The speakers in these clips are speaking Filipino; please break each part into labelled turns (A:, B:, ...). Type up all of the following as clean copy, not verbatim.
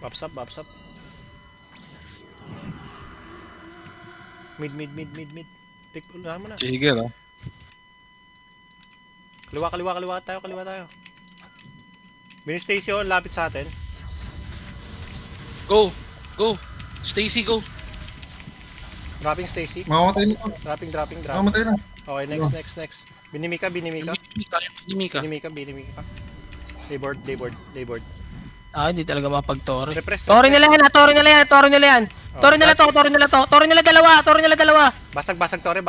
A: Baps up, baps up. Mid. Take, unahan mo na.
B: Sige ah.
A: Kaliwa tayo. Mini-Stacy oh, lapit sa atin.
C: Go! Stacy, go!
A: Dropping Stacy.
D: Makamatay na.
A: Dropping.
D: Makamatay na.
A: Okay, next. Binimika.
C: Binimika.
A: Dayboard.
E: Ah, hindi talaga mapag-Tori.
A: Repress.
E: Tori nila yan. Tori nila yan. Tori nila dalawa.
A: Basag Tore.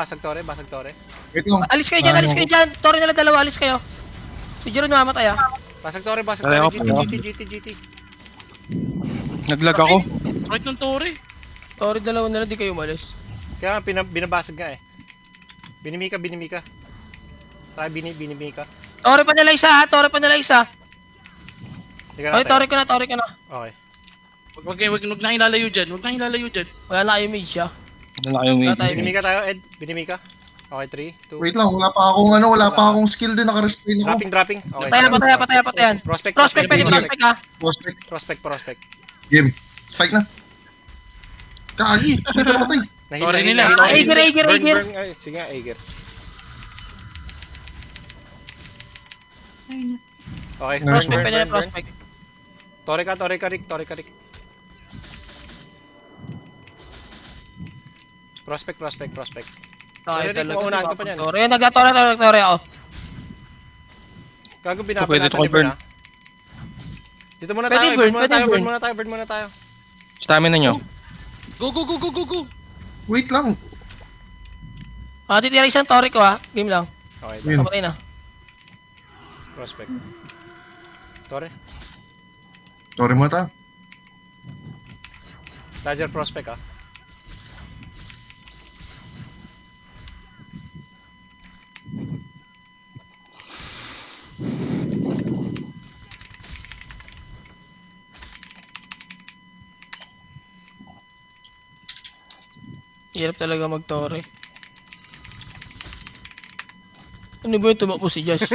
D: Wait lang.
E: Alis kayo dyan. Tori nila dalawa, alis kayo. Si Jeron mamatay ah.
A: Basag Tore.
B: Ayaw ko pa.
A: GT.
B: Naglag ako.
C: Right ng Tori.
E: Tori dalawa nila, di kayo umalis.
A: Kaya binabasag nga eh. Binimika. Try binimika.
E: Tori pa nila isa.
A: Tika
E: Okay,
A: natin.
E: Tori ka na.
A: Okay.
C: Wag na ilalayo dyan.
E: Wala na kayo mid siya.
B: Wala na kayong
E: Wala
B: mid.
E: tayo.
A: Binimika tayo, Ed. Binimika. Okay, 3, 2.
D: Wait lang, wala pa akong skill din, naka-restrain ako.
A: Dropping. Okay.
E: Patayan.
A: Prospect.
E: Pwede prospect.
A: Prospect.
D: Game. Spike na. Kagi, hindi pa matay.
C: Sorry nila.
E: Aegir.
A: Burn. Ay, sige nga, Aegir. Okay,
D: Nice
E: Prospect
D: one.
E: pa nila, prospect.
A: Tore ka, Rick. Prospect.
E: Tayo
A: Rick,
E: talaga.
A: maunahan ka pa niyan.
E: Tori, nag-Tori ako.
A: Gago
B: Pwede
A: binabasa
B: to call burn.
A: Dito muna
E: Pwede
A: tayo,
E: burn,
A: burn muna tayo.
B: Stamina nyo.
C: Go!
D: Wait lang.
E: Ah, titira isang Tori ko ah. Game lang.
A: Okay,
D: Yun.
E: Pamatay na.
A: prospect. Tore,
D: Sorry mata.
A: Dodger prospect ah.
E: Hirap talaga mag-Tori. Ano ba yung tumakbo si Josh?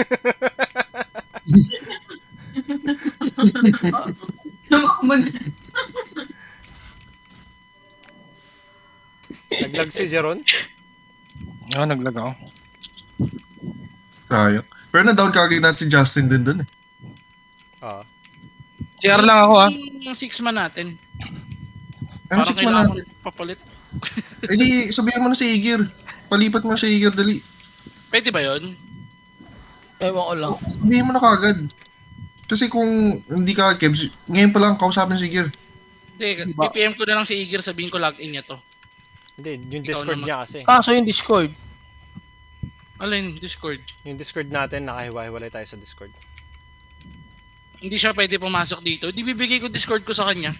A: Naglag si Jeron.
B: Oo, naglag ako.
D: Sayang. Pero na-down kagad natin si Justin din dun eh.
A: Oo.
B: CR lang ako ah.
C: Yung 6 man natin.
D: Ano
C: Parang
D: 6 man
C: kailangan
D: natin?
C: papalit.
D: Eh di, sabihan mo na si Igir. Palipat mo na si Igir, dali.
C: Pwede ba yun?
E: Ewan ko lang.
D: Sabihin mo na kagad. Kasi kung hindi ka, Kebs, ngayon pa lang kausapin si Igir.
C: Hindi, PPM ko na lang si Igor, sabihin ko login niya to.
A: Hindi, yung
C: Ikaw
A: Discord
C: naman.
A: niya kasi.
E: Kaso yung Discord.
C: Alin, Discord.
A: Yung Discord natin, nakahiwa-hiwalay tayo sa Discord.
C: Hindi siya pwede pumasok dito. Di bibigay ko Discord ko sa kanya.